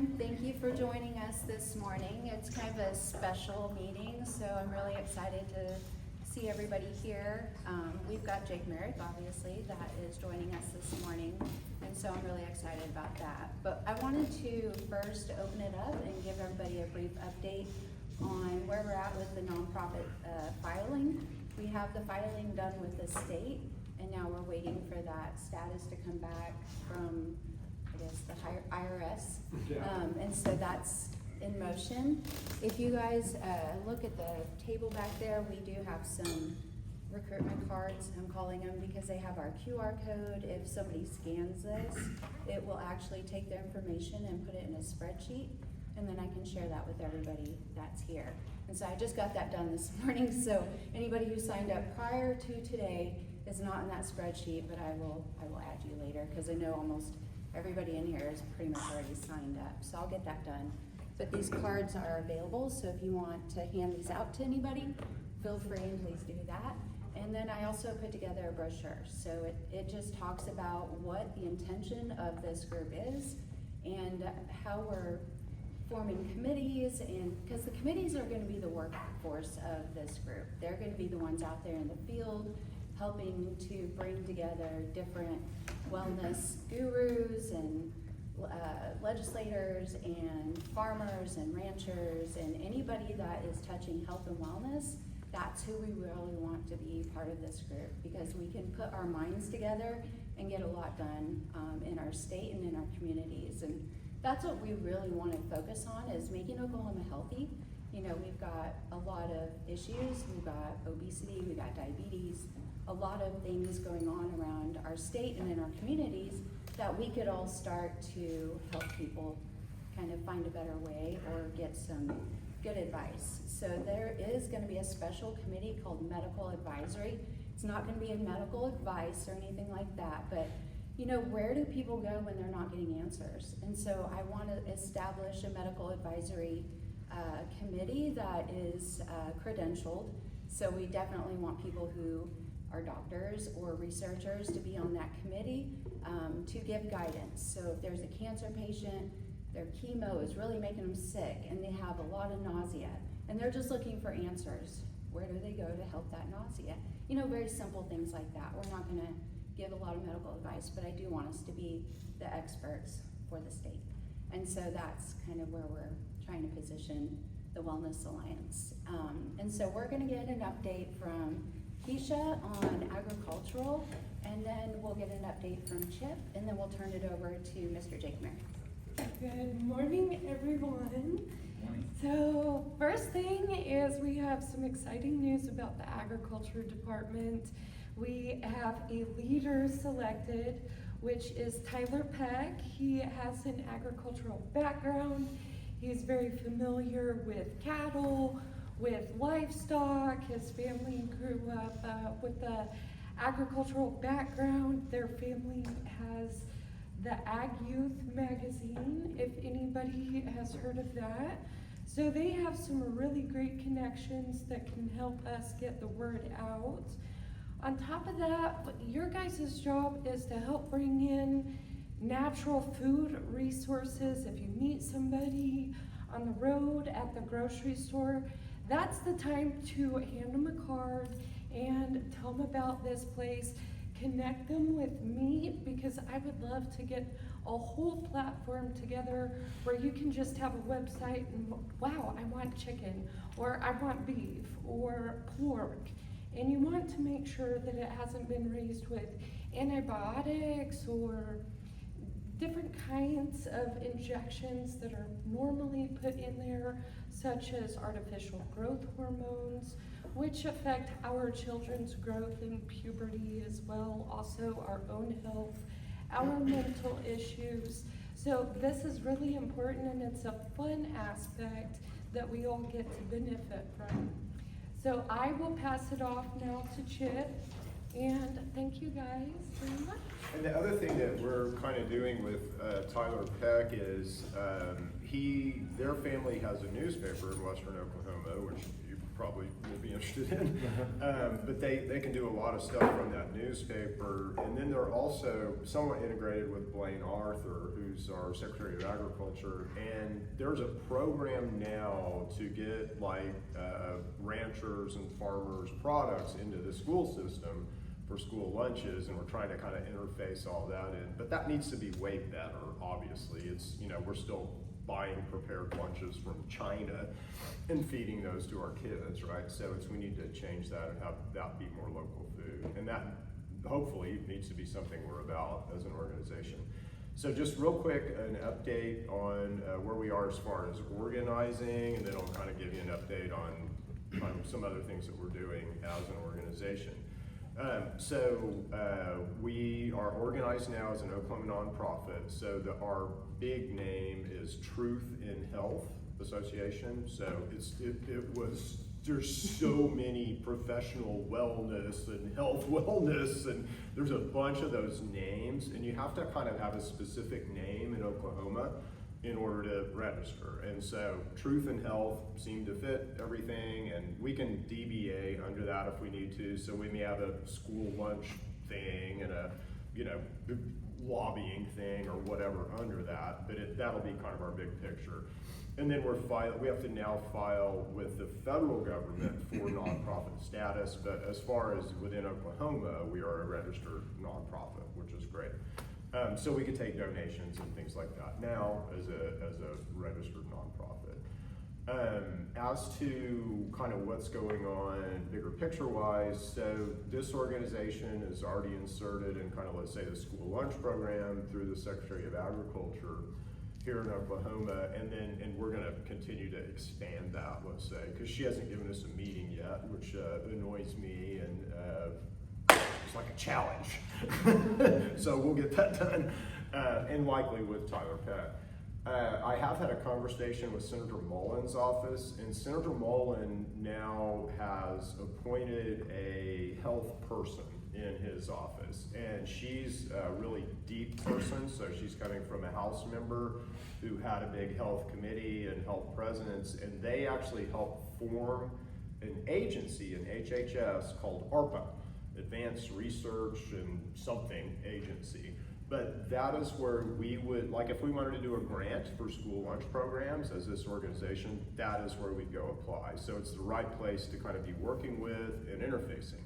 everyone. Thank you for joining us this morning. It's kind of a special meeting, so I'm really excited to see everybody here. We've got Jake Merrick, obviously, that is joining us this morning, and so I'm really excited about that. But I wanted to first open it up and give everybody a brief update on where we're at with the nonprofit filing. We have the filing done with the state, and now we're waiting for that status to come back from, I guess, the IRS. And so that's in motion. If you guys look at the table back there, we do have some recruitment cards. I'm calling them because they have our QR code. If somebody scans this, it will actually take their information and put it in a spreadsheet, and then I can share that with everybody that's here. And so I just got that done this morning, so anybody who signed up prior to today is not in that spreadsheet, but I will add you later, because I know almost everybody in here is pretty much already signed up, so I'll get that done. But these cards are available, so if you want to hand these out to anybody, feel free and please do that. And then I also put together a brochure, so it just talks about what the intention of this group is and how we're forming committees, and because the committees are going to be the workforce of this group. They're going to be the ones out there in the field helping to bring together different wellness gurus and legislators and farmers and ranchers and anybody that is touching health and wellness. That's who we really want to be part of this group, because we can put our minds together and get a lot done in our state and in our communities. And that's what we really want to focus on, is making Oklahoma healthy. You know, we've got a lot of issues. We've got obesity, we've got diabetes, a lot of things going on around our state and in our communities that we could all start to help people kind of find a better way or get some good advice. So there is going to be a special committee called Medical Advisory. It's not going to be a medical advice or anything like that, but you know, where do people go when they're not getting answers? And so I want to establish a medical advisory committee that is credentialed. So we definitely want people who are doctors or researchers to be on that committee to give guidance. So if there's a cancer patient, their chemo is really making them sick and they have a lot of nausea and they're just looking for answers, where do they go to help that nausea? You know, very simple things like that. We're not going to give a lot of medical advice, but I do want us to be the experts for the state. And so that's kind of where we're trying to position the Wellness Alliance. And so we're going to get an update from Keisha on agricultural, and then we'll get an update from Chip, and then we'll turn it over to Mr. Jake Merrick. Good morning, everyone. So first thing is we have some exciting news about the agriculture department. We have a leader selected, which is Tyler Peck. He has an agricultural background. He's very familiar with cattle, with livestock. His family grew up with the agricultural background. Their family has the Ag Youth magazine, if anybody has heard of that. So they have some really great connections that can help us get the word out. On top of that, your guys' job is to help bring in natural food resources. If you meet somebody on the road, at the grocery store, that's the time to hand them a card and tell them about this place. Connect them with me, because I would love to get a whole platform together where you can just have a website and, wow, I want chicken, or I want beef, or pork. And you want to make sure that it hasn't been raised with antibiotics or different kinds of injections that are normally put in there, such as artificial growth hormones, which affect our children's growth and puberty as well, also our own health, our mental issues. So this is really important, and it's a fun aspect that we all get to benefit from. So I will pass it off now to Chip, and thank you guys very much. And the other thing that we're kind of doing with Tyler Peck is their family has a newspaper in Western Oklahoma, which you probably will be interested in. But they can do a lot of stuff from that newspaper. And then they're also somewhat integrated with Blaine Arthur, who's our Secretary of Agriculture. And there's a program now to get like ranchers and farmers products into the school system for school lunches, and we're trying to kind of interface all that in. But that needs to be way better, obviously. It's, you know, we're still buying prepared lunches from China and feeding those to our kids, right? So we need to change that and have that be more local food. And that hopefully needs to be something we're about as an organization. So just real quick, an update on where we are as far as organizing, and then I'll kind of give you an update on some other things that we're doing as an organization. We are organized now as an Oklahoma nonprofit. So our big name is Truth in Health Association. So there's so many professional wellness and health wellness, and there's a bunch of those names, and you have to kind of have a specific name in Oklahoma in order to register. And so Truth in Health seemed to fit everything, and we can DBA under that if we need to. So we may have a school lunch thing and a, you know, lobbying thing or whatever under that, but that'll be kind of our big picture. And then we have to now file with the federal government for nonprofit status, but as far as within Oklahoma, we are a registered nonprofit, which is great. So we can take donations and things like that now as a registered nonprofit. As to kind of what's going on bigger picture wise, so this organization is already inserted in kind of, let's say, the school lunch program through the Secretary of Agriculture here in Oklahoma, and we're going to continue to expand that, let's say, because she hasn't given us a meeting yet, which annoys me, and it's like a challenge. So we'll get that done, and likely with Tyler Peck. I have had a conversation with Senator Mullen's office, and Senator Mullen now has appointed a health person in his office, and she's a really deep person. So she's coming from a House member who had a big health committee and health presidents, and they actually helped form an agency in HHS called ARPA, Advanced Research and something agency. But that is where we would, like if we wanted to do a grant for school lunch programs as this organization, that is where we'd go apply. So it's the right place to kind of be working with and interfacing.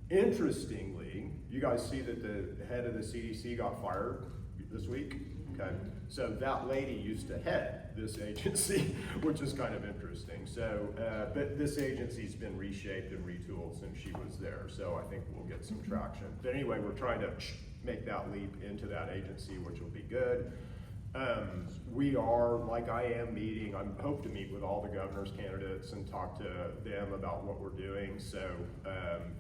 Interestingly, you guys see that the head of the CDC got fired this week, okay? So that lady used to head this agency, which is kind of interesting. So, but this agency's been reshaped and retooled since she was there. So I think we'll get some traction. But anyway, we're trying to make that leap into that agency, which will be good. We are, like I am meeting, I hope to meet with all the governor's candidates and talk to them about what we're doing. So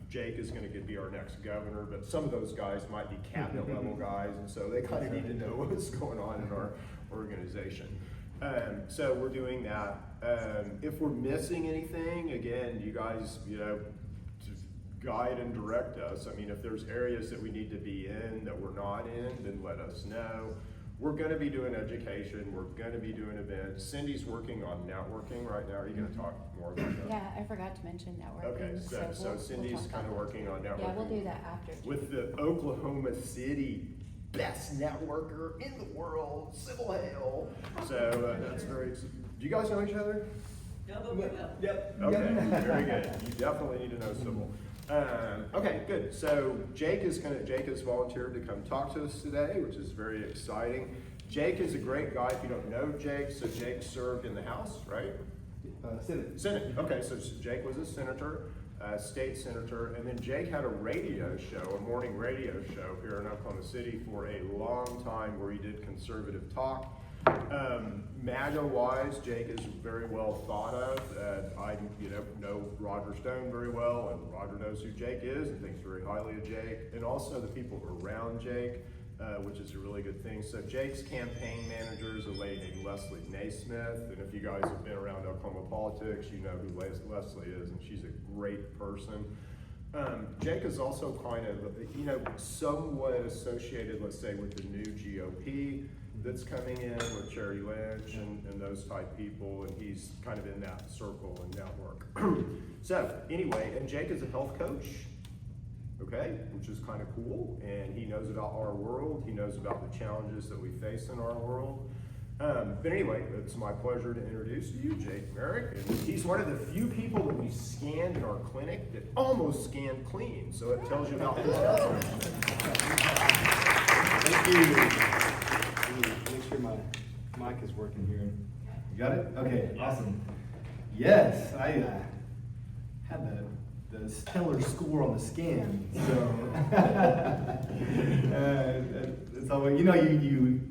Jake is going to be our next governor, but some of those guys might be cabinet level guys, and so they kind of need to know what's going on in our organization. So we're doing that. If we're missing anything, again, you guys, you know, guide and direct us. I mean, if there's areas that we need to be in that we're not in, then let us know. We're going to be doing education. We're going to be doing events. Cindy's working on networking right now. Are you going to talk more about that? Yeah, I forgot to mention networking. Okay, so Cindy's kind of working on networking. Yeah, we'll do that after. With the Oklahoma City best networker in the world, Sybil Hale. So that's very, do you guys know each other? Yep. Okay, very good. You definitely need to know Sybil. Okay, good. So Jake has volunteered to come talk to us today, which is very exciting. Jake is a great guy. If you don't know Jake, so Jake served in the House, right? Senate. Okay, so Jake was a senator, state senator, and then Jake had a radio show, a morning radio show here in Oklahoma City for a long time where he did conservative talk. MAGA-wise, Jake is very well thought of. I know Roger Stone very well, and Roger knows who Jake is and thinks very highly of Jake, and also the people around Jake, which is a really good thing. So Jake's campaign manager is a lady named Leslie Naismith, and if you guys have been around Oklahoma politics, you know who Leslie is, and she's a great person. Jake is also kind of, somewhat associated, let's say, with the new GOP that's coming in with Cherry Lynch and those type people, and he's kind of in that circle and network. So, anyway, and Jake is a health coach, okay, which is kind of cool, and he knows about our world, he knows about the challenges that we face in our world. But anyway, it's my pleasure to introduce to you Jake Merrick, and he's one of the few people that we scanned in our clinic that almost scanned clean, so it tells you about his health. Thank you. Make sure my mic is working here. You got it? Okay, awesome. Yes, I had the stellar score on the scan, so it's always, you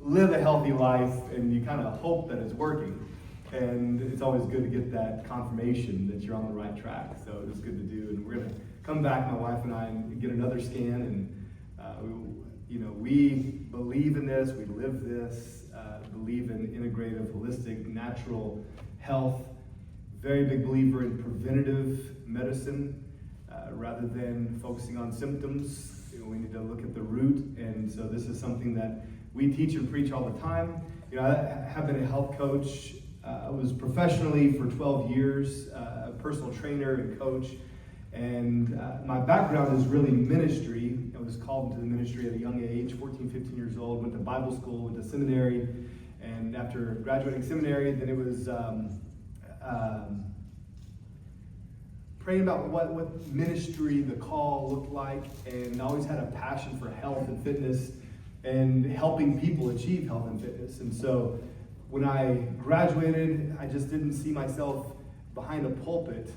live a healthy life and you kind of hope that it's working, and it's always good to get that confirmation that you're on the right track. So it was good to do, and we're gonna come back, my wife and I, and get another scan, and we believe in this, we live this, believe in integrative, holistic, natural health. Very big believer in preventative medicine rather than focusing on symptoms. We need to look at the root, and so this is something that we teach and preach all the time. I have been a health coach. I was professionally for 12 years, a personal trainer and coach, and my background is really ministry. I was called into the ministry at a young age, 14, 15 years old, went to Bible school, went to seminary, and after graduating seminary, then it was praying about what ministry, the call looked like, and I always had a passion for health and fitness and helping people achieve health and fitness. And so when I graduated, I just didn't see myself behind a pulpit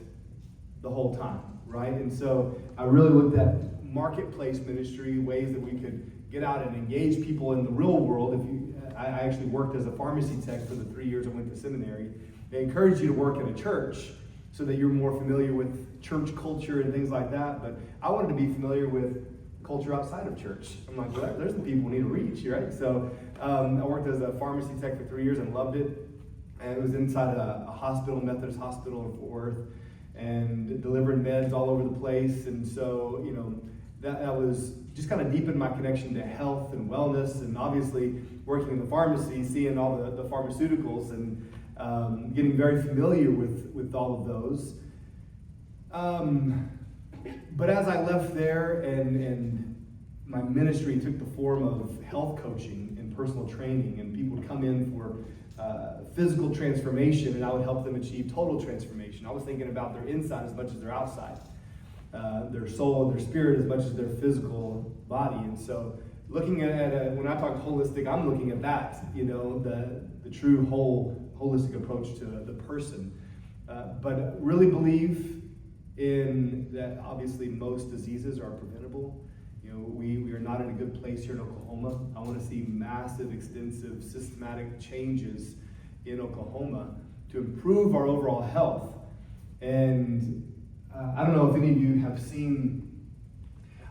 the whole time, right? And so I really looked at marketplace ministry, ways that we could get out and engage people in the real world. I actually worked as a pharmacy tech for the 3 years I went to seminary. They encourage you to work in a church so that you're more familiar with church culture and things like that. But I wanted to be familiar with culture outside of church. I'm like, well, there's the people we need to reach, right? So I worked as a pharmacy tech for 3 years and loved it. And it was inside a hospital, Methodist hospital in Fort Worth, and delivering meds all over the place. And so, that was just kind of deepened my connection to health and wellness, and obviously working in the pharmacy, seeing all the pharmaceuticals, and getting very familiar with all of those. But as I left there and my ministry took the form of health coaching and personal training, and people would come in for physical transformation, and I would help them achieve total transformation. I was thinking about their inside as much as their outside, their soul and their spirit as much as their physical body. And so looking at when I talk holistic, I'm looking at that, the true holistic approach to the person. But really believe in that obviously most diseases are preventable. We are not in a good place here in Oklahoma. I want to see massive, extensive, systematic changes in Oklahoma to improve our overall health. And I don't know if any of you have seen,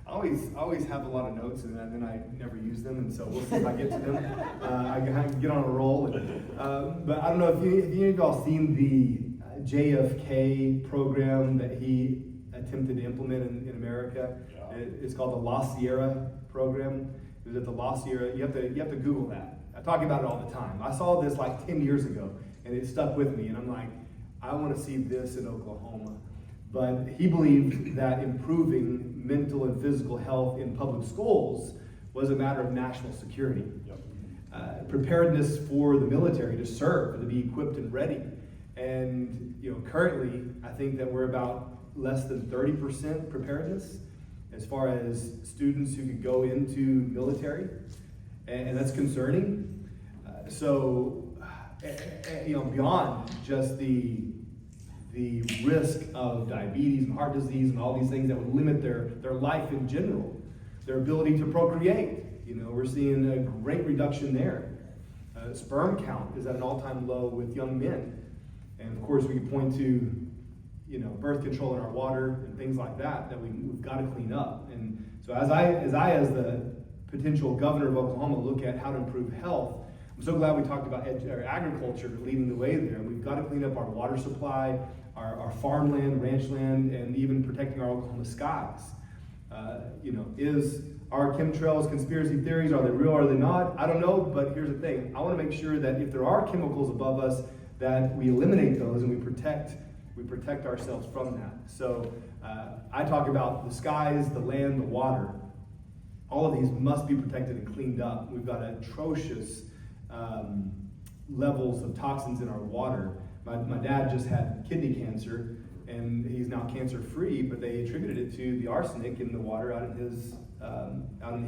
I always have a lot of notes, and then I never use them, and so we'll see if I get to them. I can get on a roll. But I don't know if any of y'all seen the JFK program that he attempted to implement in America. Yeah. It's called the La Sierra program. It was at the La Sierra. You have to Google that. I talk about it all the time. I saw this like 10 years ago, and it stuck with me. And I'm like, I want to see this in Oklahoma. But he believed that improving mental and physical health in public schools was a matter of national security. Yep. Preparedness for the military to serve, to be equipped and ready. And currently, I think that we're about less than 30% preparedness as far as students who could go into military, and that's concerning. Beyond just the risk of diabetes and heart disease and all these things that would limit their life in general, their ability to procreate. We're seeing a great reduction there. Sperm count is at an all-time low with young men. And of course, we can point to, birth control in our water and things like that we've got to clean up. And so as the potential governor of Oklahoma look at how to improve health, I'm so glad we talked about agriculture leading the way there. We've got to clean up our water supply, our farmland, ranch land, and even protecting our Oklahoma skies. Is our chemtrails conspiracy theories, are they real or are they not? I don't know, but here's the thing. I want to make sure that if there are chemicals above us, that we eliminate those and we protect ourselves from that. So I talk about the skies, the land, the water. All of these must be protected and cleaned up. We've got atrocious levels of toxins in our water. My dad just had kidney cancer, and he's now cancer-free, but they attributed it to the arsenic in the water out in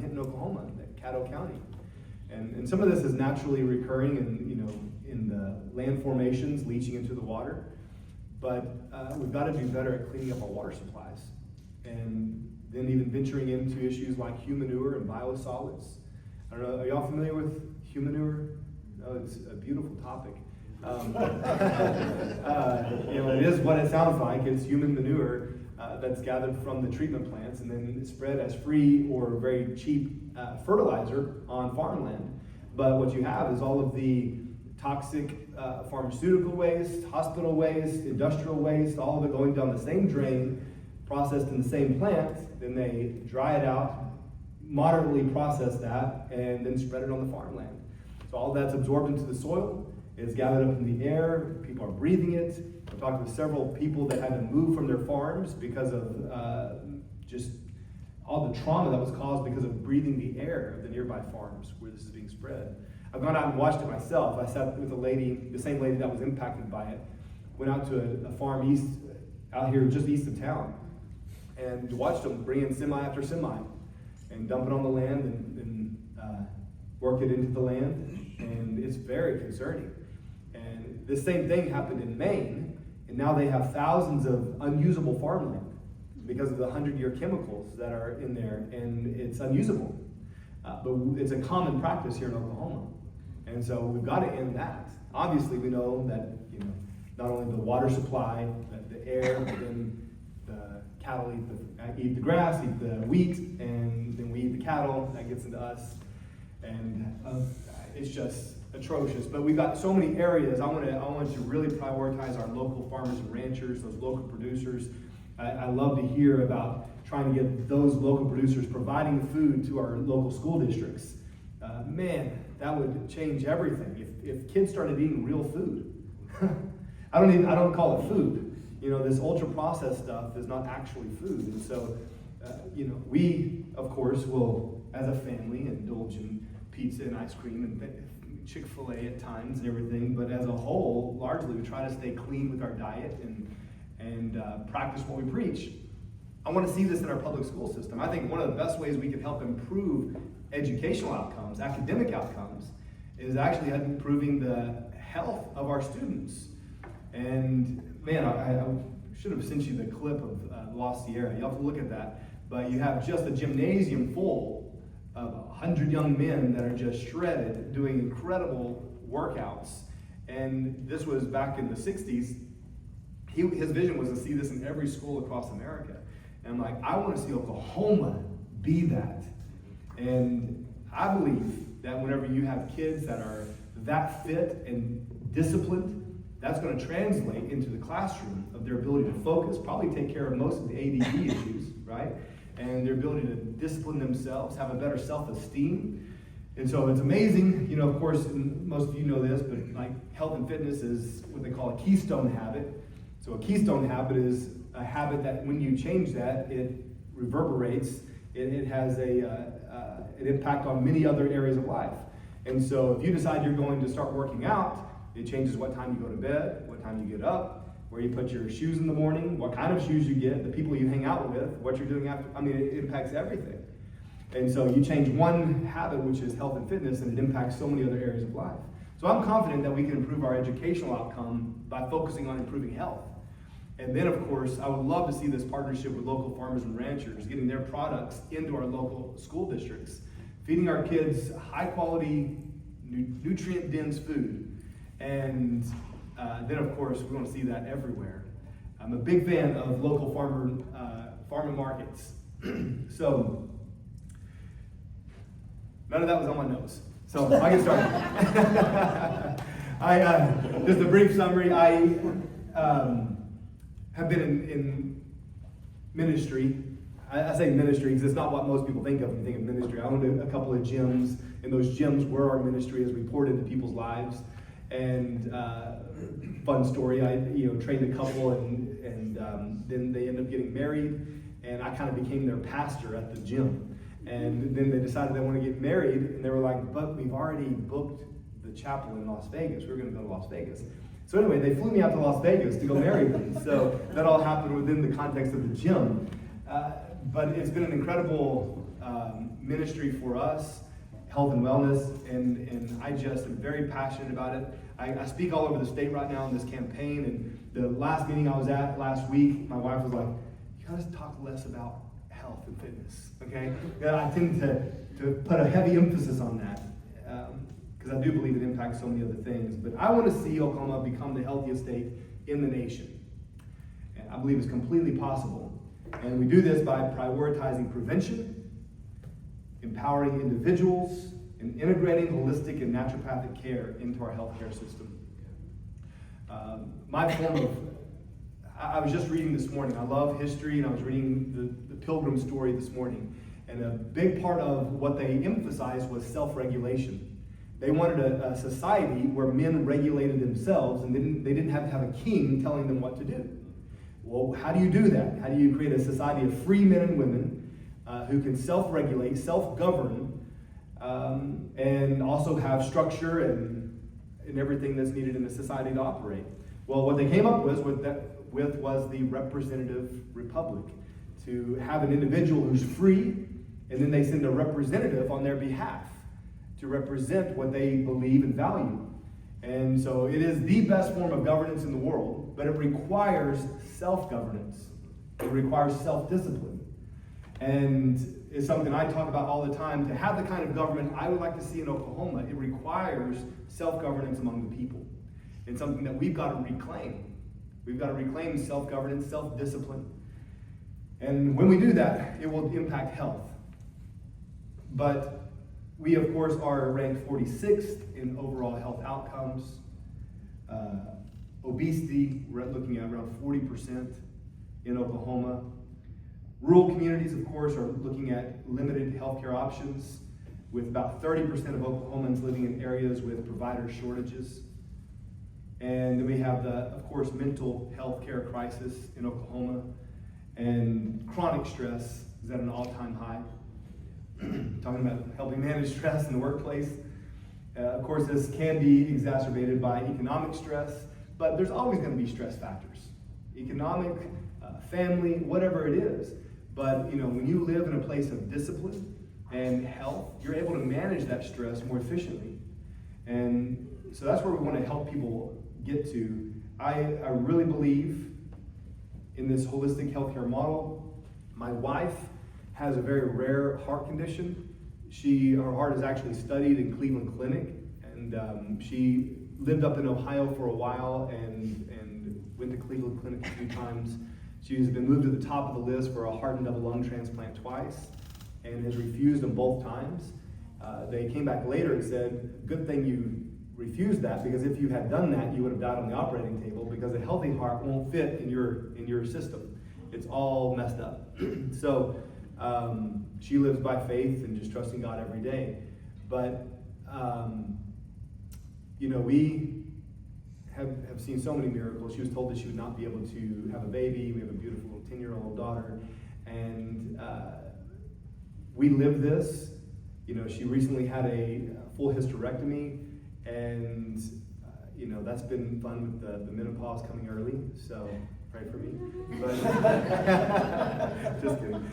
Hinton, Oklahoma, Caddo County. And some of this is naturally recurring in the land formations leaching into the water. But we've got to do better at cleaning up our water supplies. And then even venturing into issues like humanure and biosolids. I don't know, are y'all familiar with humanure? No, it's a beautiful topic. It is what it sounds like. It's human manure that's gathered from the treatment plants and then spread as free or very cheap fertilizer on farmland. But what you have is all of the toxic pharmaceutical waste, hospital waste, industrial waste, all of it going down the same drain, processed in the same plant. Then they dry it out, moderately process that, and then spread it on the farmland. So all that's absorbed into the soil. It's gathered up in the air. People are breathing it. I've talked with several people that had to move from their farms because of just all the trauma that was caused because of breathing the air of the nearby farms where this is being spread. I've gone out and watched it myself. I sat with a lady, the same lady that was impacted by it, went out to a farm out here just east of town, and watched them bring in semi after semi and dump it on the land and work it into the land, and it's very concerning. And the same thing happened in Maine, and now they have thousands of unusable farmland because of the 100-year chemicals that are in there, and it's unusable. But it's a common practice here in Oklahoma. And so we've got to end that. Obviously, we know that not only the water supply, the air, but then the cattle eat the grass, eat the wheat, and then we eat the cattle. That gets into us, and it's just atrocious. But we've got so many areas. I want to really prioritize our local farmers and ranchers, those local producers. I love to hear about trying to get those local producers providing food to our local school districts. Man, that would change everything. If kids started eating real food. I don't call it food. This ultra-processed stuff is not actually food. And so, we, of course, will, as a family, indulge in pizza and ice cream and Chick-fil-A at times and everything. But as a whole, largely, we try to stay clean with our diet and practice what we preach. I want to see this in our public school system. I think one of the best ways we can help improve educational outcomes, academic outcomes, is actually improving the health of our students. And man, I should have sent you the clip of La Sierra. You have to look at that. But you have just a gymnasium full of 100 young men that are just shredded, doing incredible workouts. And this was back in the 60s. His vision was to see this in every school across America. And I'm like, I want to see Oklahoma be that. And I believe that whenever you have kids that are that fit and disciplined, that's going to translate into the classroom of their ability to focus, probably take care of most of the ADD issues, right? And their ability to discipline themselves, have a better self-esteem. And so it's amazing, of course, and most of you know this, but like health and fitness is what they call a keystone habit. So a keystone habit is a habit that when you change that, it reverberates. It has an impact on many other areas of life. And so if you decide you're going to start working out, it changes what time you go to bed, what time you get up, where you put your shoes in the morning, what kind of shoes you get, the people you hang out with, what you're doing after. It impacts everything. And so you change one habit, which is health and fitness, and it impacts so many other areas of life. So I'm confident that we can improve our educational outcome by focusing on improving health. And then, of course, I would love to see this partnership with local farmers and ranchers, getting their products into our local school districts, feeding our kids high-quality, nutrient-dense food. And then, of course, we want to see that everywhere. I'm a big fan of local farm markets. So, none of that was on my notes. So I get started. Just a brief summary. I have been in ministry. I say ministry because it's not what most people think of when you think of ministry. I owned a couple of gyms, and those gyms were our ministry as we poured into people's lives. And fun story, I trained a couple, and then they ended up getting married, and I kind of became their pastor at the gym. And then they decided they want to get married, and they were like, but we've already booked the chapel in Las Vegas. We're going to go to Las Vegas. So anyway, they flew me out to Las Vegas to go marry them. So that all happened within the context of the gym. But it's been an incredible ministry for us, health and wellness, and I just am very passionate about it. I speak all over the state right now in this campaign, and the last meeting I was at last week, my wife was like, you gotta talk less about health and fitness, okay? I tend to put a heavy emphasis on that, because I do believe it impacts so many other things. But I want to see Oklahoma become the healthiest state in the nation. And I believe it's completely possible. And we do this by prioritizing prevention, empowering individuals, and integrating holistic and naturopathic care into our healthcare system. I was just reading this morning. I love history, and I was reading the Pilgrim story this morning. And a big part of what they emphasized was self-regulation. They wanted a society where men regulated themselves, and they didn't have to have a king telling them what to do. Well, how do you do that? How do you create a society of free men and women who can self-regulate, self-govern, and also have structure and everything that's needed in the society to operate? Well, what they came up with was the representative republic, to have an individual who's free, and then they send a representative on their behalf to represent what they believe and value. And so it is the best form of governance in the world, but it requires self-governance. It requires self-discipline. And it's something I talk about all the time. To have the kind of government I would like to see in Oklahoma, it requires self-governance among the people. It's something that we've got to reclaim. We've got to reclaim self-governance, self-discipline. And when we do that, it will impact health. But we, of course, are ranked 46th in overall health outcomes. Obesity, we're looking at around 40% in Oklahoma. Rural communities, of course, are looking at limited healthcare options, with about 30% of Oklahomans living in areas with provider shortages. And then we have of course, mental health care crisis in Oklahoma, and chronic stress is at an all-time high. Talking about helping manage stress in the workplace. Of course, this can be exacerbated by economic stress, but there's always going to be stress factors. Economic, family, whatever it is. But when you live in a place of discipline and health, you're able to manage that stress more efficiently. And so that's where we want to help people get to. I really believe in this holistic healthcare model. My wife has a very rare heart condition. Her heart is actually studied in Cleveland Clinic, and she lived up in Ohio for a while and went to Cleveland Clinic a few times. She's been moved to the top of the list for a heart and double lung transplant twice, and has refused them both times. They came back later and said, good thing you refused that, because if you had done that, you would have died on the operating table, because a healthy heart won't fit in your system. It's all messed up. So she lives by faith and just trusting God every day. But we have seen so many miracles. She was told that she would not be able to have a baby. We have a beautiful 10-year-old daughter, and we live this. She recently had a full hysterectomy, and that's been fun with the menopause coming early. So pray for me. But just kidding.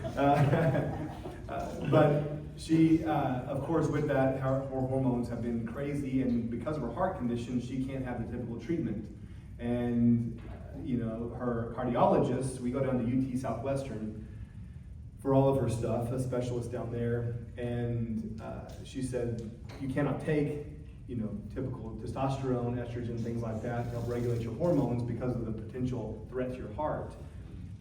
But she, of course, with that, her hormones have been crazy, and because of her heart condition, she can't have the typical treatment. And her cardiologist, we go down to UT Southwestern for all of her stuff, a specialist down there, and she said, you cannot take typical testosterone, estrogen, things like that to help regulate your hormones because of the potential threat to your heart.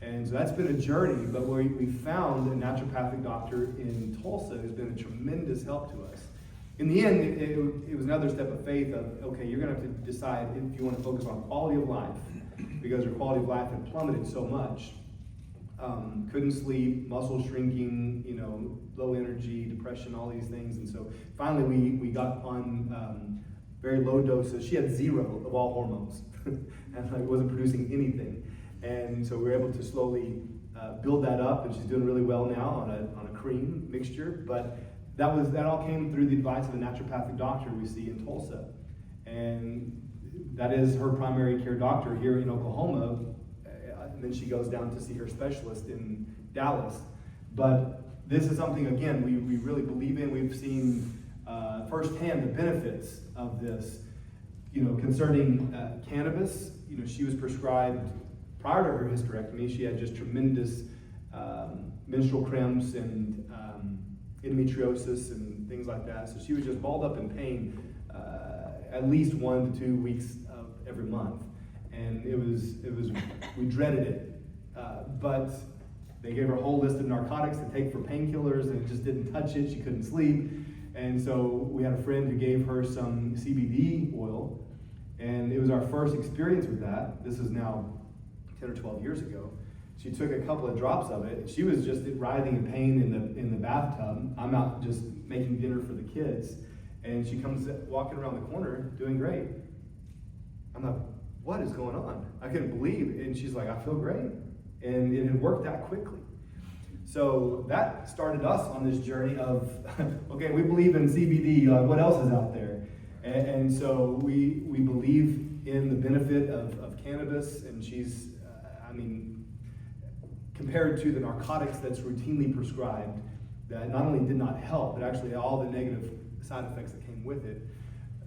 And so that's been a journey, but we found a naturopathic doctor in Tulsa who's been a tremendous help to us. in the end, it was another step of faith of, okay, you're gonna have to decide if you wanna focus on quality of life, because her quality of life had plummeted so much. Couldn't sleep, muscle shrinking, low energy, depression, all these things. And so finally we got on very low doses. She had 0 of all hormones and wasn't producing anything. And so we were able to slowly build that up, and she's doing really well now on a cream mixture. But that all came through the advice of a naturopathic doctor we see in Tulsa. And that is her primary care doctor here in Oklahoma. And then she goes down to see her specialist in Dallas. But this is something, again, we really believe in. We've seen firsthand the benefits of this. Concerning cannabis, she was prescribed, prior to her hysterectomy, she had just tremendous menstrual cramps and endometriosis and things like that. So she was just balled up in pain at least 1 to 2 weeks of every month. And it was we dreaded it. But they gave her a whole list of narcotics to take for painkillers, and it just didn't touch it. She couldn't sleep. And so we had a friend who gave her some CBD oil, and it was our first experience with that. This is now 10 or 12 years ago. She took a couple of drops of it. She was just writhing in pain in the bathtub. I'm out just making dinner for the kids, and she comes walking around the corner doing great. I'm like, what is going on? I couldn't believe it. And she's like, I feel great. And it had worked that quickly. So that started us on this journey of, okay, we believe in CBD, what else is out there? And so we believe in the benefit of cannabis, and she's, compared to the narcotics that's routinely prescribed, that not only did not help, but actually all the negative side effects that came with it.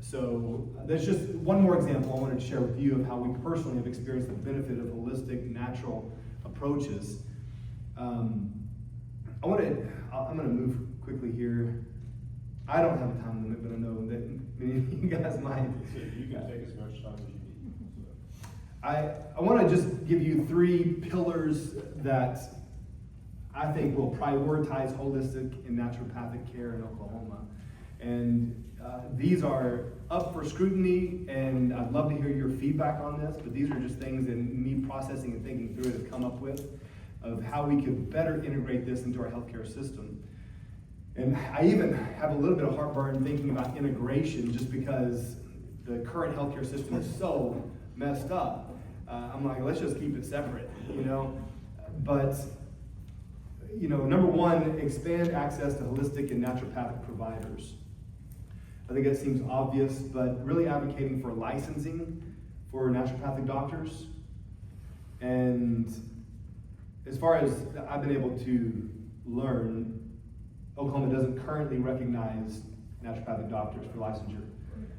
So there's just one more example I wanted to share with you of how we personally have experienced the benefit of holistic, natural approaches. I'm going to move quickly here. I don't have a time limit, but I know that many of you guys might. You can take as much time as you need. I want to just give you 3 pillars that I think will prioritize holistic and naturopathic care in Oklahoma. And these are up for scrutiny, and I'd love to hear your feedback on this, but these are just things that me processing and thinking through it have come up with, of how we could better integrate this into our healthcare system. And I even have a little bit of heartburn thinking about integration, just because the current healthcare system is so messed up. I'm like, let's just keep it separate, But, number 1, expand access to holistic and naturopathic providers. I think that seems obvious, but really advocating for licensing for naturopathic doctors. And as far as I've been able to learn, Oklahoma doesn't currently recognize naturopathic doctors for licensure.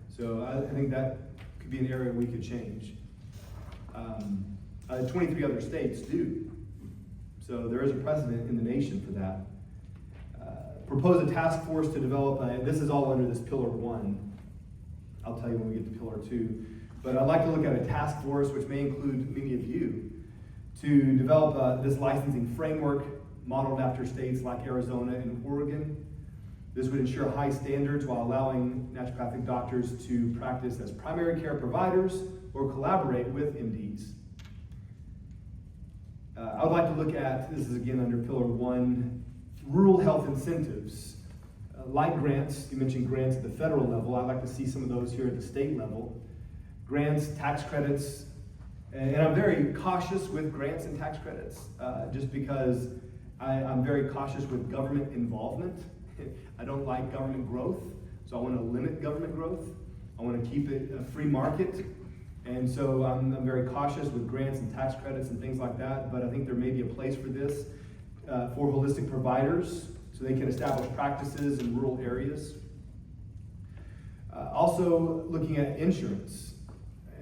So I think that could be an area we could change. 23 other states do. So there is a precedent in the nation for that. Propose a task force to develop, this is all under this Pillar 1. I'll tell you when we get to Pillar 2. But I'd like to look at a task force, which may include many of you, to develop this licensing framework modeled after states like Arizona and Oregon. This would ensure high standards while allowing naturopathic doctors to practice as primary care providers or collaborate with MDs. I would like to look at, this is again under Pillar 1, rural health incentives. Like grants, you mentioned grants at the federal level, I'd like to see some of those here at the state level. Grants, tax credits, and I'm very cautious with grants and tax credits, just because I'm very cautious with government involvement. I don't like government growth, so I want to limit government growth. I want to keep it a free market. And so I'm very cautious with grants and tax credits and things like that, but I think there may be a place for this for holistic providers so they can establish practices in rural areas. Also looking at insurance,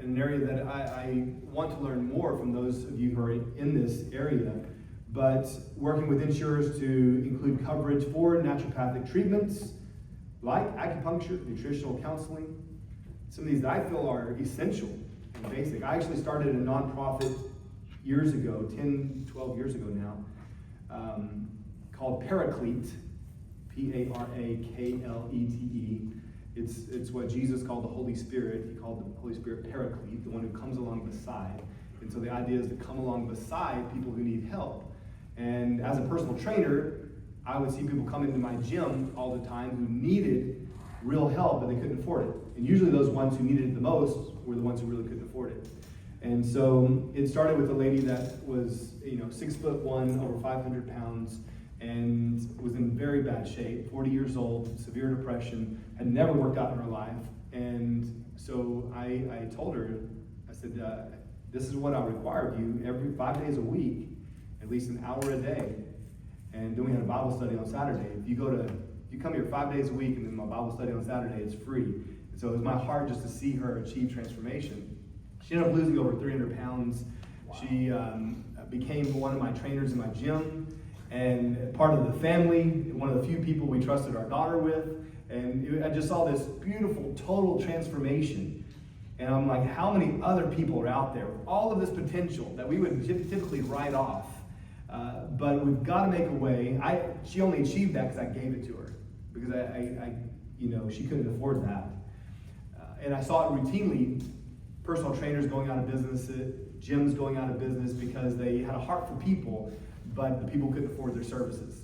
an area that I want to learn more from those of you who are in this area, but working with insurers to include coverage for naturopathic treatments like acupuncture, nutritional counseling, some of these that I feel are essential and basic. I actually started a nonprofit years ago, 10, 12 years ago now, called Paraclete, P-A-R-A-K-L-E-T-E. It's what Jesus called the Holy Spirit. He called the Holy Spirit Paraclete, the one who comes along beside. And so the idea is to come along beside people who need help. And as a personal trainer, I would see people come into my gym all the time who needed real help, but they couldn't afford it. And usually those ones who needed it the most were the ones who really couldn't afford it. And so it started with a lady that was, 6'1", over 500 pounds, and was in very bad shape, 40 years old, severe depression, had never worked out in her life. And so I told her, I said, this is what I require of you every 5 days a week, at least an hour a day. And then we had a Bible study on Saturday. If you come here 5 days a week, and then my Bible study on Saturday, it's free. And so it was my heart just to see her achieve transformation. She ended up losing over 300 pounds. Wow. She became one of my trainers in my gym, and part of the family, one of the few people we trusted our daughter with. And I just saw this beautiful, total transformation. And I'm like, how many other people are out there with all of this potential that we would typically write off? But we've got to make a way. She only achieved that because I gave it to her, because she couldn't afford that. And I saw it routinely, personal trainers going out of business, gyms going out of business because they had a heart for people, but the people couldn't afford their services.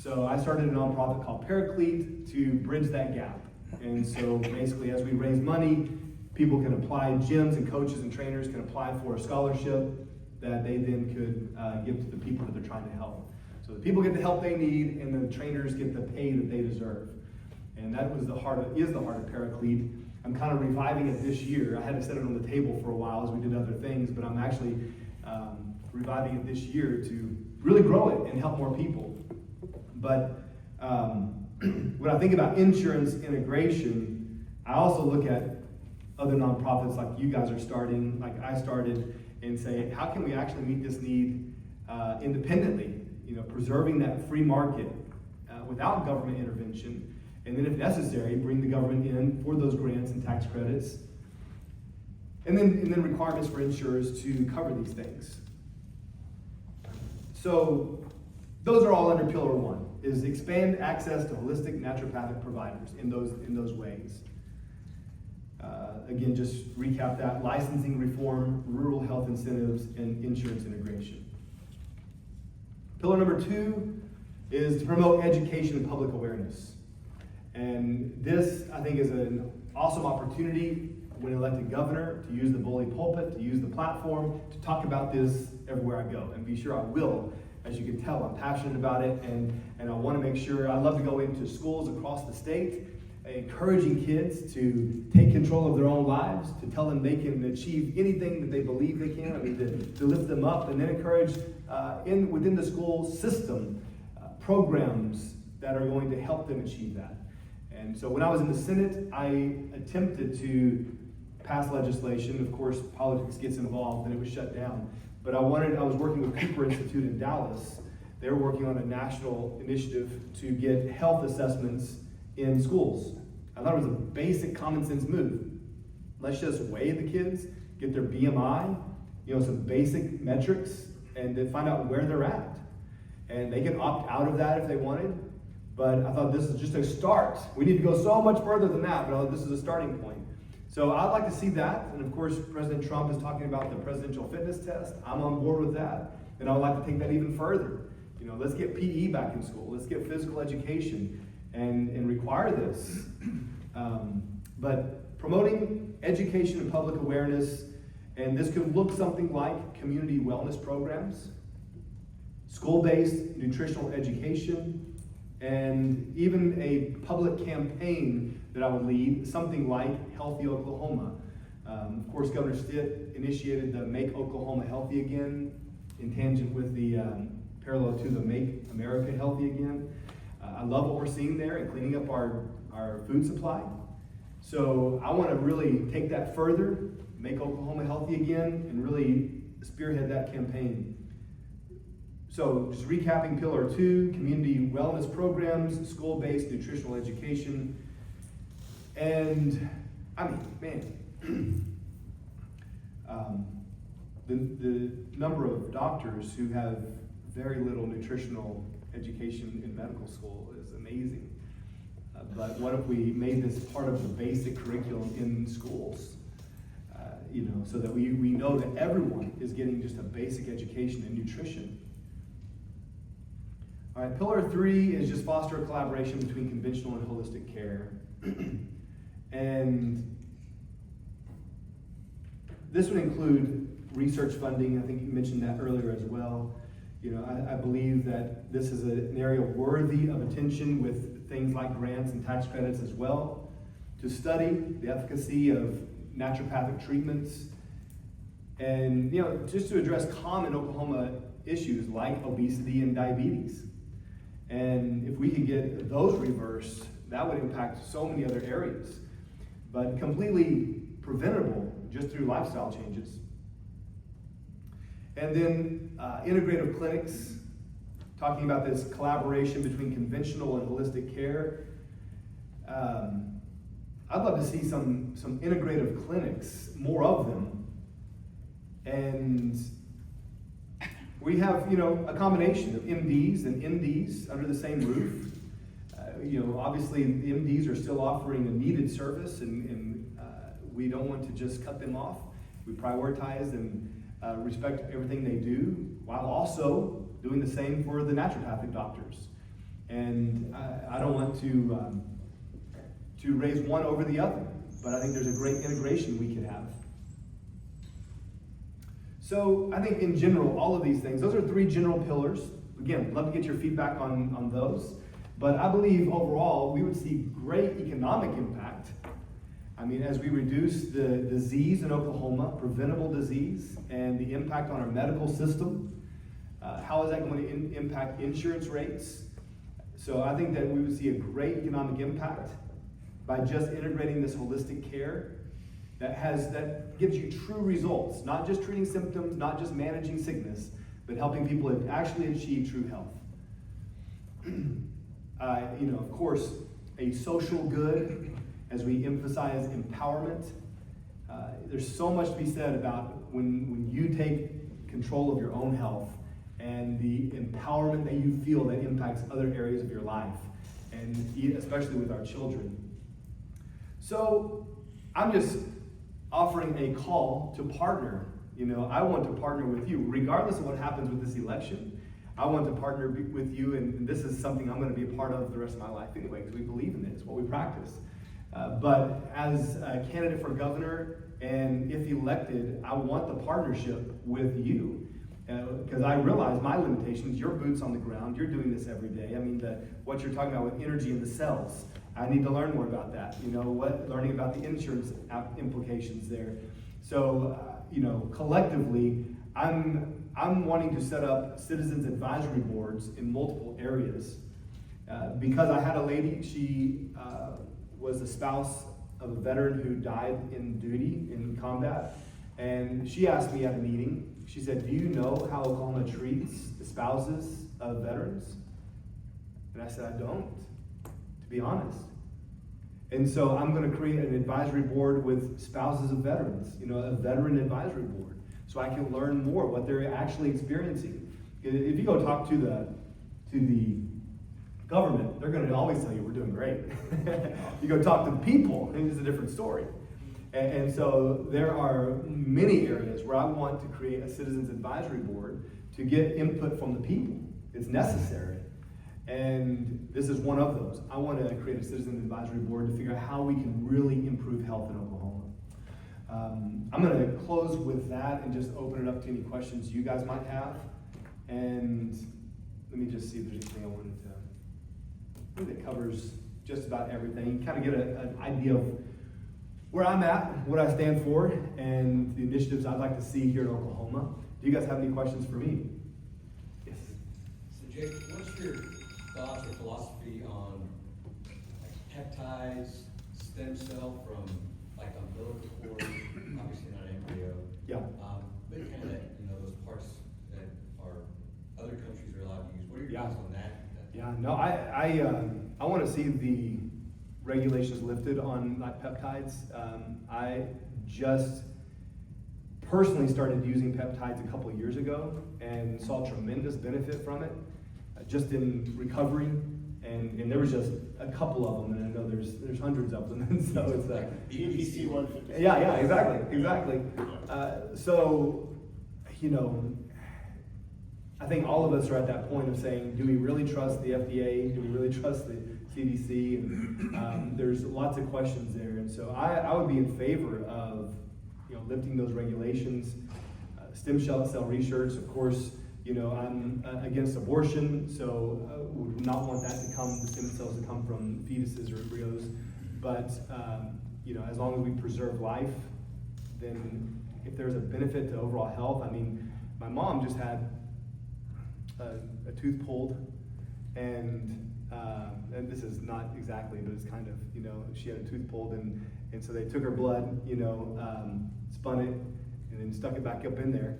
So I started a nonprofit called Paraclete to bridge that gap. And so basically, as we raise money, people can apply, gyms and coaches and trainers can apply for a scholarship that they then could give to the people that they're trying to help. So the people get the help they need, and the trainers get the pay that they deserve. And that is the heart of Paraclete. I'm kind of reviving it this year. I had to set it on the table for a while as we did other things, but I'm actually reviving it this year to really grow it and help more people. But when I think about insurance integration, I also look at other nonprofits like you guys are starting, like I started, and say, how can we actually meet this need independently? Preserving that free market without government intervention. And then if necessary, bring the government in for those grants and tax credits. And then requirements for insurers to cover these things. So those are all under Pillar 1, is expand access to holistic naturopathic providers in those ways. Again, just recap that: licensing reform, rural health incentives, and insurance integration. Pillar number 2 is to promote education and public awareness. And this, I think, is an awesome opportunity when elected governor to use the bully pulpit, to use the platform, to talk about this everywhere I go. And be sure I will. As you can tell, I'm passionate about it, and I want to make sure. I love to go into schools across the state, encouraging kids to take control of their own lives, to tell them they can achieve anything that they believe they can. To lift them up, and then encourage within the school system programs that are going to help them achieve that. And so when I was in the Senate, I attempted to pass legislation. Of course, politics gets involved, and it was shut down. But I was working with Cooper Institute in Dallas. They were working on a national initiative to get health assessments in schools. I thought it was a basic common sense move. Let's just weigh the kids, get their BMI, some basic metrics, and then find out where they're at. And they can opt out of that if they wanted. But I thought this is just a start. We need to go so much further than that, but this is a starting point. So I'd like to see that. And of course, President Trump is talking about the presidential fitness test. I'm on board with that. And I would like to take that even further. Let's get PE back in school. Let's get physical education and require this. But promoting education and public awareness, and this could look something like community wellness programs, school-based nutritional education, and even a public campaign that I would lead, something like Healthy Oklahoma. Of course, Governor Stitt initiated the Make Oklahoma Healthy Again, in tangent with the parallel to the Make America Healthy Again. I love what we're seeing there in cleaning up our food supply. So I want to really take that further, Make Oklahoma Healthy Again, and really spearhead that campaign. So just recapping Pillar 2, community wellness programs, school-based nutritional education. And the number of doctors who have very little nutritional education in medical school is amazing. But what if we made this part of the basic curriculum in schools? So that we know that everyone is getting just a basic education in nutrition. All right, pillar 3 is just foster a collaboration between conventional and holistic care. And this would include research funding. I think you mentioned that earlier as well. I believe that this is an area worthy of attention with things like grants and tax credits as well, to study the efficacy of naturopathic treatments, and just to address common Oklahoma issues like obesity and diabetes. And if we could get those reversed, that would impact so many other areas, but completely preventable just through lifestyle changes. And then integrative clinics, talking about this collaboration between conventional and holistic care. I'd love to see some integrative clinics, more of them. And we have, a combination of MDs and NDs under the same roof. Obviously the MDs are still offering a needed service, and we don't want to just cut them off. We prioritize and respect everything they do, while also doing the same for the naturopathic doctors. And I don't want to raise one over the other, but I think there's a great integration we could have. So I think in general, all of these things, those are 3 general pillars. Again, love to get your feedback on those. But I believe overall, we would see great economic impact. As we reduce the disease in Oklahoma, preventable disease, and the impact on our medical system, how is that going to impact insurance rates? So I think that we would see a great economic impact by just integrating this holistic care that gives you true results, not just treating symptoms, not just managing sickness, but helping people actually achieve true health. Of course, a social good, as we emphasize empowerment. There's so much to be said about when you take control of your own health and the empowerment that you feel that impacts other areas of your life, and especially with our children. So I'm just offering a call to partner. I want to partner with you, regardless of what happens with this election. I want to partner with you, and this is something I'm going to be a part of the rest of my life anyway, because we believe in it. It's what we practice. But as a candidate for governor, and if elected, I want the partnership with you. Because I realize my limitations. Your boots on the ground. You're doing this every day. What you're talking about with energy in the cells. I need to learn more about that. Learning about the insurance implications there. So, collectively, I'm wanting to set up citizens advisory boards in multiple areas. Because I had a lady, she was the spouse of a veteran who died in duty in combat. And she asked me at a meeting, she said, "Do you know how Oklahoma treats the spouses of veterans?" And I said, "I don't, to be honest." And so I'm going to create an advisory board with spouses of veterans, a veteran advisory board, so I can learn more what they're actually experiencing. If you go talk to the government, they're going to always tell you we're doing great. You go talk to the people, and it's a different story. And so there are many areas where I want to create a citizens advisory board to get input from the people. It's necessary. And this is one of those. I want to create a citizens advisory board to figure out how we can really improve health in Oklahoma. I'm going to close with that and just open it up to any questions you guys might have. And let me just see if there's anything I wanted to. I think that covers just about everything. You kind of get an idea of where I'm at, what I stand for, and the initiatives I'd like to see here in Oklahoma. Do you guys have any questions for me? Yes. So Jake, what's your thoughts or philosophy on peptides, stem cell from umbilical cord, obviously not embryo, Yeah. but kind of those parts that are other countries are allowed to use. What are your Yeah. thoughts on that? Yeah, no, I want to see the regulations lifted on peptides. I just personally started using peptides a couple of years ago and saw tremendous benefit from it, just in recovery And there was just a couple of them, and I know there's hundreds of them, and so it's BBC 150. yeah, exactly. So, you know, I think all of us are at that point of saying, do we really trust the FDA? Do we really trust the CDC? And there's lots of questions there, and so I would be in favor of, you know, lifting those regulations. Stem cell research, of course, you know, I'm against abortion, so would not want that to come, the stem cells to come from fetuses or embryos. But, you know, as long as we preserve life, then if there's a benefit to overall health, I mean, my mom just had a tooth pulled, and this is not exactly, but it's kind of, you know, she had a tooth pulled, and so they took her blood, you know, spun it, and then stuck it back up in there,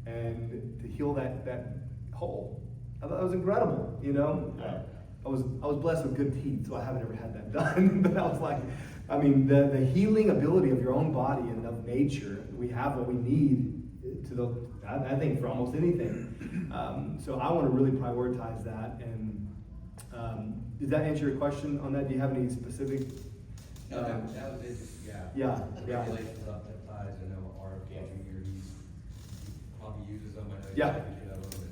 and to heal that hole. I thought that was incredible, you know. I was blessed with good teeth, so I haven't ever had that done. But I was like, I mean, the healing ability of your own body and of nature, we have what we need I think for almost anything. So I want to really prioritize that. And did that answer your question on that? Do you have any specific? No, that was it, just, yeah. Yeah. Regulations about peptides, I know our Andrew here, he probably uses them, I know he's Yeah. a kid of them,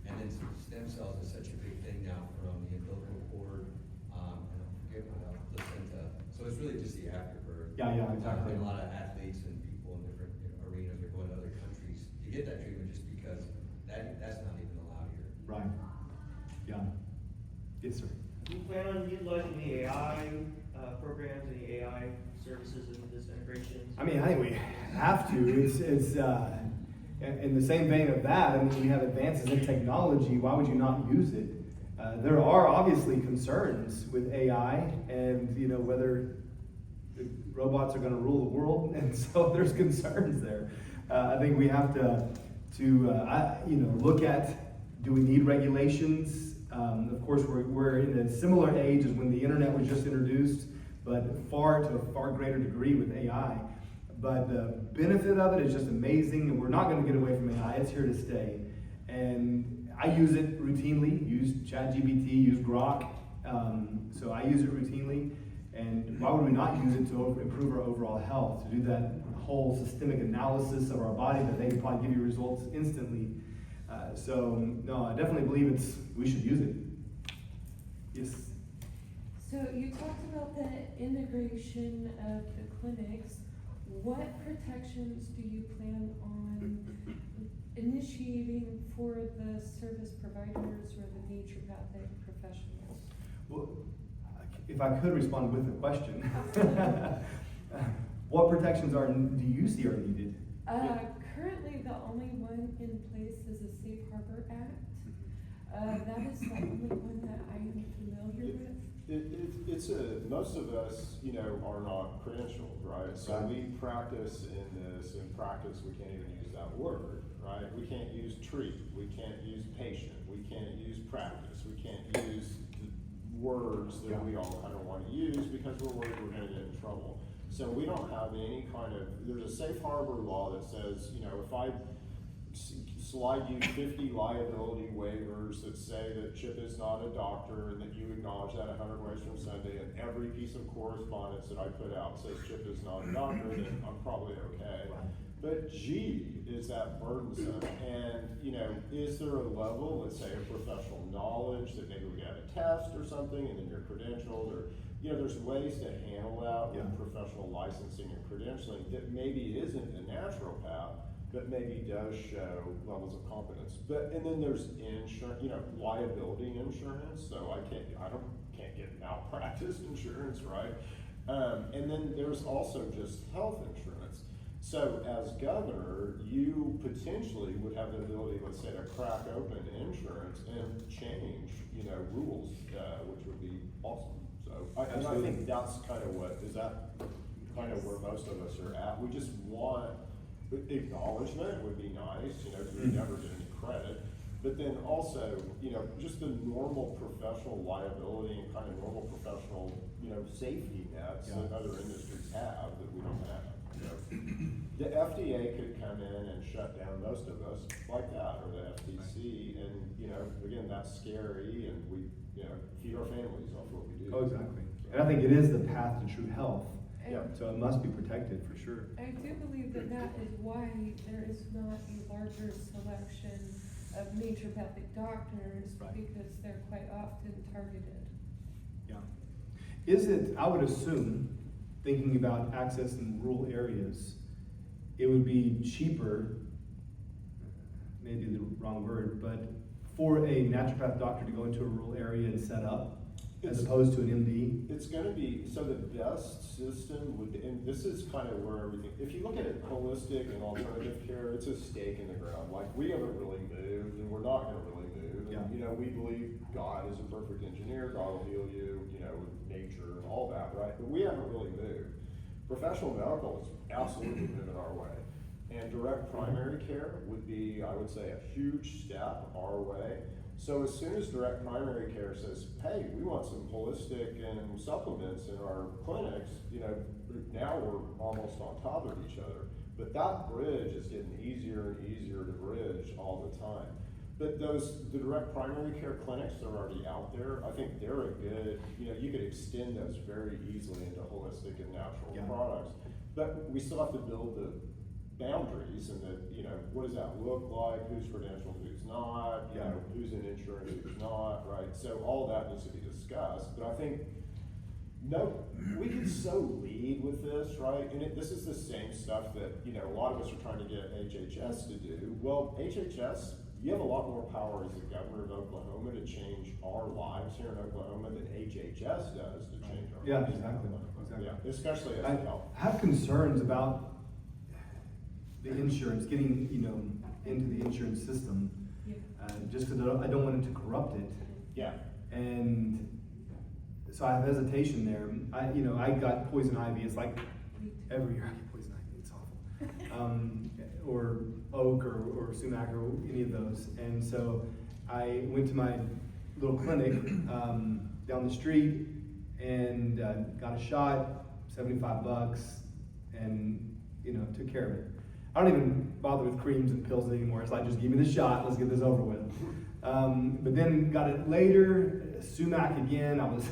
and then stem cells is such a big thing now from the umbilical cord, and I forget what else, placenta, so it's really just the afterbirth. Yeah, exactly. A lot of athletes and people in different arenas are going to other countries to get that treatment just because that's not even allowed here. Right. Yeah. Yes, sir. Do you plan on utilizing the AI programs, any AI services in this integration? I mean, I think we have to. It's in the same vein of that. I mean, we have advances in technology. Why would you not use it? There are obviously concerns with AI, and you know whether the robots are going to rule the world, and so there's concerns there. I think we have to look at, do we need regulations? Of course, we're in a similar age as when the internet was just introduced, but to a far greater degree with AI. But the benefit of it is just amazing, and we're not going to get away from AI. It's here to stay. And I use it routinely, use ChatGPT, use Grok. So I use it routinely. And why would we not use it to improve our overall health, to do that whole systemic analysis of our body that they can probably give you results instantly. No, I definitely believe we should use it. Yes. So you talked about the integration of the clinics. What protections do you plan on initiating for the service providers or the naturopathic professionals? Well, if I could respond with a question. What protections do you see are needed? Currently, the only one in place is a Safe Harbor Act. That is the only one that I am familiar with. Most of us, you know, are not credentialed, right? So we practice in this. In practice, we can't even use that word, right? We can't use treat. We can't use patient. We can't use practice. We can't use the words that we all kind of want to use because we're worried we're going to get in trouble. So we don't have any kind of, there's a safe harbor law that says, you know, if I slide you 50 liability waivers that say that Chip is not a doctor and that you acknowledge that 100 ways from Sunday, and every piece of correspondence that I put out says Chip is not a doctor, then I'm probably okay. But gee, is that burdensome? And, you know, is there a level, let's say, of professional knowledge that maybe we have a test or something and then you're credentialed, or, you know, there's ways to handle that with professional licensing and credentialing that maybe isn't a naturopath, but maybe does show levels of competence. And then there's insurance, you know, liability insurance. So I can't get malpractice insurance, right? And then there's also just health insurance. So as governor, you potentially would have the ability, let's say, to crack open insurance and change, you know, rules, which would be awesome. So I think that's kind of where most of us are at. We just want acknowledgement would be nice, you know, because we never get any credit. But then also, you know, just the normal professional liability and kind of normal professional, you know, safety nets that other industries have that we don't have. You know, the FDA could come in and shut down most of us like that, or the FTC, and you know, again, that's scary, and we, you feed our families off what we do. Oh, exactly. And I think it is the path to true health, Yeah. so it must be protected for sure. I do believe that that is why there is not a larger selection of naturopathic doctors, Right. because they're quite often targeted. Yeah. Is it, I would assume, thinking about access in rural areas, it would be cheaper, maybe the wrong word, but for a naturopath doctor to go into a rural area and set up, as It's- opposed to an MD? It's gonna be, so the best system would, and this is kind of where everything, if you look at it holistic and alternative care, it's a stake in the ground. Like, we haven't really moved, and we're not gonna really move. Yeah. And, we believe God is a perfect engineer, God will heal you, with nature and all that, right? But we haven't really moved. Professional medical is absolutely moving our way. And direct primary care would be, I would say, a huge step our way. So as soon as direct primary care says, hey, we want some holistic and supplements in our clinics, now we're almost on top of each other. But that bridge is getting easier and easier to bridge all the time. But the direct primary care clinics that are already out there, I think they're a good, you could extend those very easily into holistic and natural Yeah. products. But we still have to build the boundaries and what does that look like, who's credentialed, who's not, Yeah. who's in insurance, who's not, right? So all that needs to be discussed, but I think, no, we can so lead with this, right? And this is the same stuff that, a lot of us are trying to get HHS to do. Well, HHS, you have a lot more power as the governor of Oklahoma to change our lives here in Oklahoma than HHS does to change our Yeah, lives. exactly. Yeah, especially as I a health. have concerns about the insurance, getting, into the insurance system, Yeah. just because I don't want it to corrupt it. Yeah. And so I have hesitation there. I got poison ivy. It's like every year I get poison ivy. It's awful. Or oak or sumac or any of those. And so I went to my little clinic down the street and got a shot, $75, and took care of it. I don't even bother with creams and pills anymore. It's like, just give me the shot, let's get this over with. But then got it later, sumac again. I was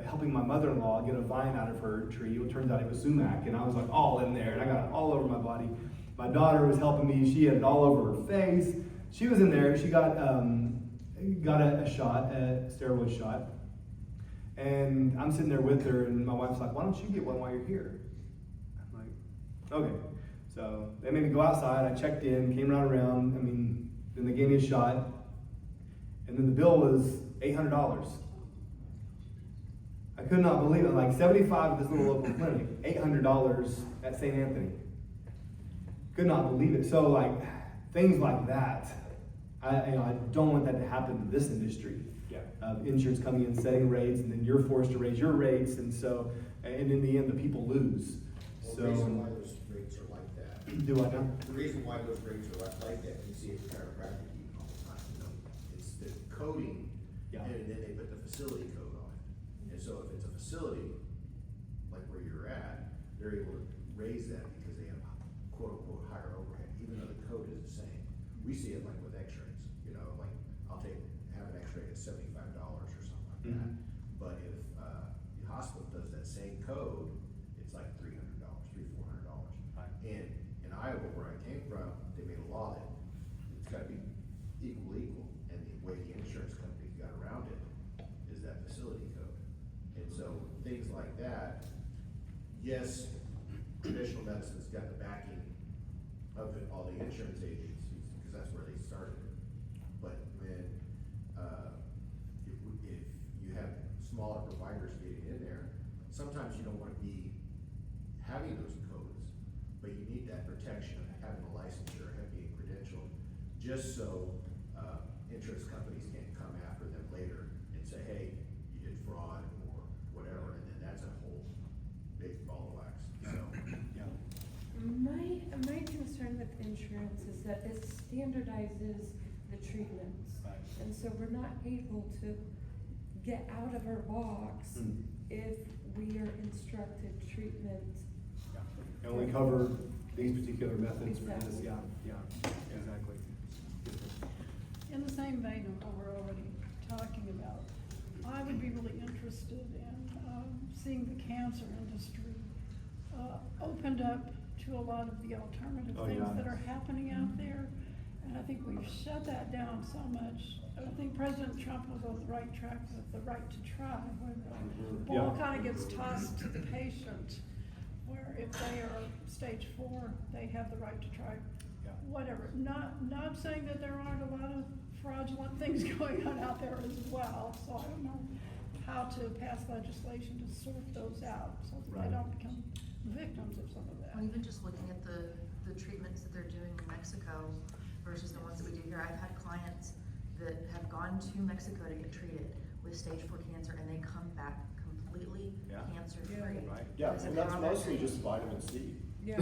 helping my mother-in-law get a vine out of her tree. It turns out it was sumac, and I was like all in there, and I got it all over my body. My daughter was helping me. She had it all over her face. She was in there. She got a shot, a steroid shot. And I'm sitting there with her, and my wife's like, why don't you get one while you're here? I'm like, okay. So they made me go outside. I checked in, came around. Then they gave me a shot. And then the bill was $800. I could not believe it. Like $75 at this little local clinic, $800 at St. Anthony. Could not believe it. So things like that, I don't want that to happen to this industry. Yeah. Insurance coming in, setting rates, and then you're forced to raise your rates, and in the end, the people lose. Well, the reason why those rates are like that, Do I know? the reason why those rates are like that, you see it in chiropractic even all the time. It's the coding, Yeah. and then they put the facility code on it. And so if it's a facility, like where you're at, they're able to raise that because they have quote unquote higher overhead, even though the code is the same. We see it like with x-rays, I'll have an x-ray at $75 or something like that. Mhm. But if, the hospital does that same code, it's like $300, $400. Right. And in Iowa, where I came from, they made a law that it's gotta be equal, and the way the insurance companies got around it is that facility code. And so, things like that, yes, traditional medicine's got the backing of all the insurance agencies, because that's where they started it. But when, if you have smaller providers getting in there, sometimes you don't wanna be having those codes, but you need that protection of having a licensure, having being credentialed, just so, insurance companies can't come after them later and say, hey, you did fraud or whatever, and then that's a whole big ball of wax, so. Yeah. My concern with insurance is that it standardizes the treatments. Right. And so we're not able to get out of our box Mm. if we are instructed treatment. Yeah. And we cover these particular methods for this. Exactly. Yeah, exactly. In the same vein of what we're already talking about, I would be really interested in seeing the cancer industry opened up to a lot of the alternative Oh, things yeah. that are happening out there. And I think we've shut that down so much. I think President Trump was on the right track with the right to try, where the ball Yeah. kind of gets tossed to the patient, where if they are stage 4, they have the right to try Yeah. whatever. Not saying that there aren't a lot of fraudulent things going on out there as well, so I don't know how to pass legislation to sort those out so that Right. they don't become victims of some of that. Well, even just looking at the treatments that they're doing in Mexico versus the ones that we do here, I've had clients that have gone to Mexico to get treated with stage 4 cancer and they come back completely Yeah. cancer-free. Right. Yeah, Because of and their that's other mostly things. just vitamin C. Exactly.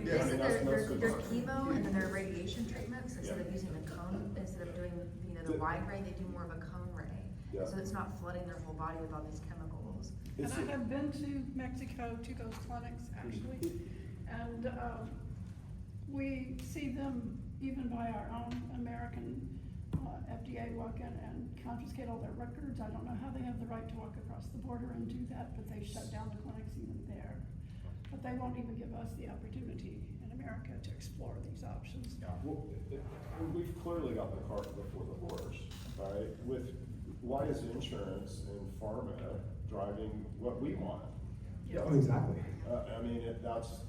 Yeah, I Isn't mean, that's their most of it. chemo and then their radiation treatments, instead Yeah. of using the cone, instead of doing, the wide ray, they do more of a cone ray. Yeah. So it's not flooding their whole body with all these chemicals. And It's- I have been to Mexico to those clinics, actually, and we see them even by our own American FDA walk in and confiscate all their records. I don't know how they have the right to walk across the border and do that, but they shut down the clinics even there. But they won't even give us the opportunity in America to explore these options. Well, we've clearly got the cart before the horse, right? With, why is insurance and pharma driving what we want? Oh, exactly. I mean, that's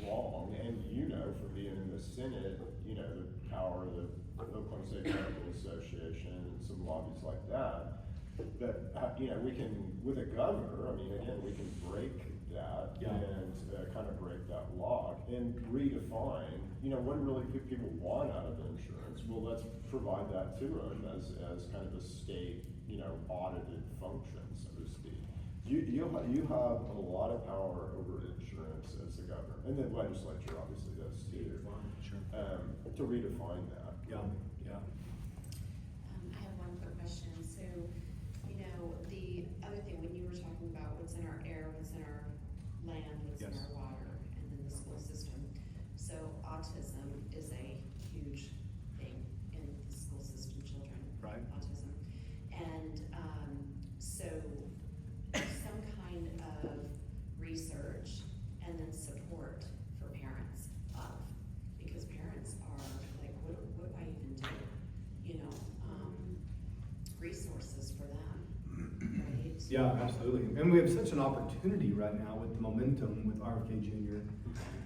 wrong, and you know, from being in the Senate, you know, the power of the Oklahoma State Medical Association and some lobbies like that. But, you know, we can, with a governor, I mean, again, we can break that Yeah. and kind of break that lock and redefine, you know, what really people want out of insurance. Well, let's provide that to them as kind of a state, you know, audited function, so to speak. You have a lot of power over insurance as the governor, and the legislature obviously does too. Sure. To redefine that. Yeah, yeah. I have one quick question. So, you know, the other thing, when you were talking about what's in our air, what's in our land, what's in Yes. our water, and then the school system. So autism is a huge thing in the school system, children. Right. Autism. And, so some kind of research and then support for parents of, because parents are like, what do I even do? You know, resources for them, right? Yeah, absolutely. And we have such an opportunity right now with the momentum with RFK Jr.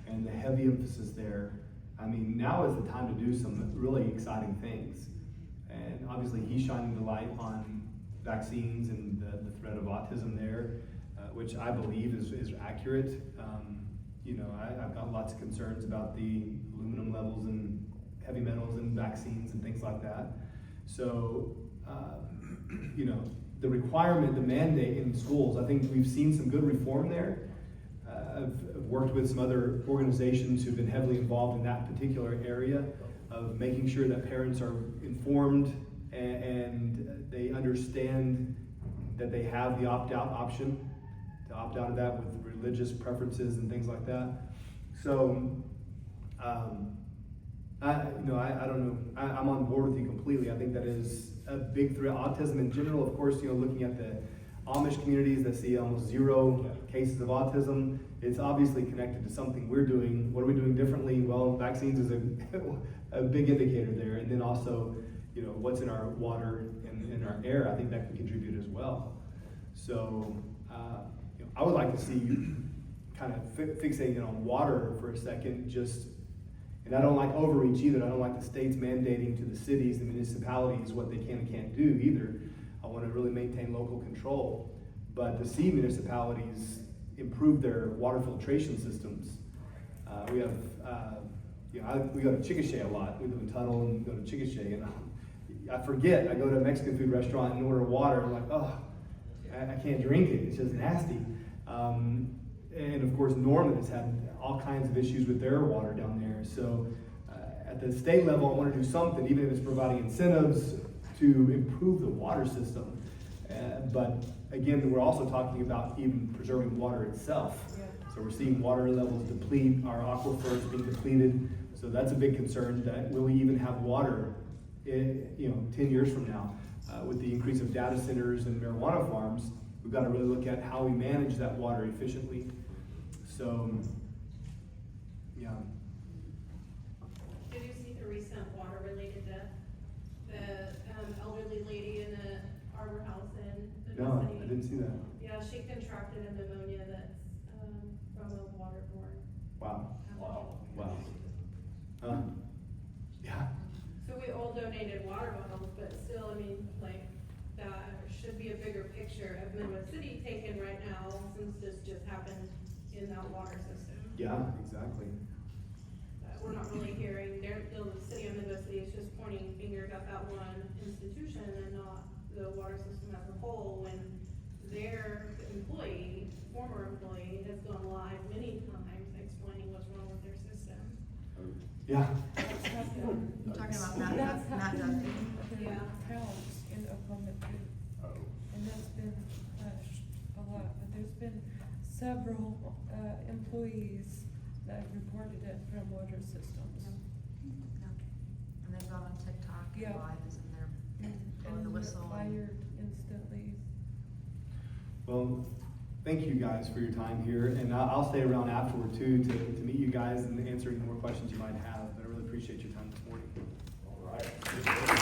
and the heavy emphasis there. I mean, now is the time to do some really exciting things. And obviously he's shining the light on vaccines and the threat of autism there, which I believe is accurate. You know, I've got lots of concerns about the aluminum levels and heavy metals in vaccines and things like that. So, you know, the requirement, the mandate in schools, I think we've seen some good reform there. I've worked with some other organizations who've been heavily involved in that particular area of making sure that parents are informed and they understand that they have the opt-out option to opt out of that with religious preferences and things like that. So, I don't know. I'm on board with you completely. I think that is a big threat. Autism in general, of course, you know, looking at the Amish communities that see almost 0 cases of autism, it's obviously connected to something we're doing. What are we doing differently? Well, vaccines is a big indicator there. And then also, you know, what's in our water and in our air, I think that can contribute as well. So, you know, I would like to see you kind of fixating on water for a second, and I don't like overreach either. I don't like the states mandating to the cities and municipalities what they can and can't do either. I want to really maintain local control. But to see municipalities improve their water filtration systems, we have, we go to Chickasha a lot. We live in Tuttle and go to Chickasha, and I forget. I go to a Mexican food restaurant and order water. I'm like, oh, I can't drink it. It's just nasty. And of course, Norman has had all kinds of issues with their water down there. So at the state level, I want to do something, even if it's providing incentives to improve the water system. But again, we're also talking about even preserving water itself. Yeah. So we're seeing water levels deplete, our aquifers being depleted. So that's a big concern, that will we even have water 10 years from now? with the increase of data centers and marijuana farms, we've got to really look at how we manage that water efficiently. So, yeah. Did you see the recent water-related death? The elderly lady in the Arbor House in the No, city. I didn't see that. Yeah, she contracted a pneumonia that's from a waterborne Wow. pathogen. Wow. Yeah. So we all donated water bottles, but still, I mean, like, that should be a bigger picture of Midwest City taken right now, since this just happened in that water system. Yeah, exactly. We're not really hearing, the city of Midwest City is just pointing fingers at that one institution and not the water system as a whole, when their employee, former employee, has gone live many times explaining what's wrong with their system. Yeah. You're talking about That's Matt happened Duffy. in Yeah. other towns in Oklahoma too. Oh. And that's been a lot, but there's been several employees that have reported it from water systems. And they've gone on TikTok Yeah. lives and they're And blowing the they're whistle. fired instantly. Well, thank you guys for your time here, and I'll stay around afterward too to meet you guys and answer any more questions you might have. But I really appreciate your time this morning. All right.